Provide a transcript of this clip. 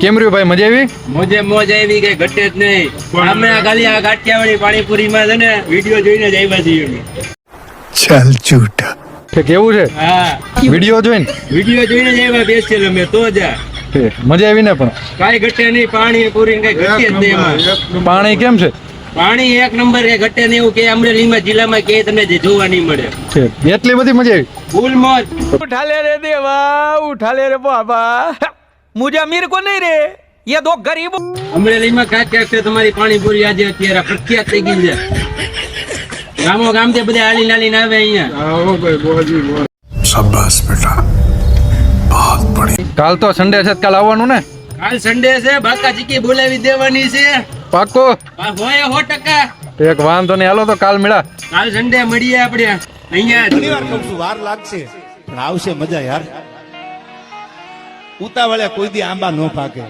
કેમ રહ્યું ભાઈ, મજા આવી? મોજ આવી કઈ ઘટે જ નહીં. અમે આ ખાલી આ કાઠિયાવાડી પાણીપુરી માં છે ને વિડીયો જોઈને જ આવ્યા છીએ અમે. ચાલ ઝૂઠા. કે કેવું છે? હા, વિડીયો જોઈને વિડીયો જોઈને જ આવ્યા બેસીએ અમે તો જા. મજા આવી ને? પણ કાઈ ઘટે નહીં, પાણીપુરી કઈ ઘટે જ નહીં એમાં. પાણી કેમ છે? પાણી એક નંબર કે ઘટે નહીં એવું કે અમરેલીમાં જિલ્લામાં કે તમને જોવા નહીં મળે. એટલી બધી મજા આવી? ફૂલ મોજ. उठा ले रे देवा, उठा ले रे बाबा, मुझे अमीर को नहीं रे, ये दो गरीब. અમરેલીમાં કાંઈક છે તમારી પાણીપુરી આજે અત્યારે પ્રખ્યાત થઈ ગઈ છે. ગામો ગામ થી બધા હાલી નાલીને આવે અહીંયા. શાબાશ બેટા, બહુત બઢિયા. કાલ તો સન્ડે છે, કાલ આવવાનું ને? કાલ સન્ડે છે, બાકા ચીકી બોલાવી દેવાની છે. પાક્કો? હોય 100%. એક વાંધો નહીં, હાલો તો કાલ મળ્યા. કાલ સન્ડે મળીએ આપણે અહીંયા. ઘણી વાર કહું છું વાર લાગશે પણ આવશે મજા યાર. ઉતાવળે કોઈ દી આંબા ન પાકે.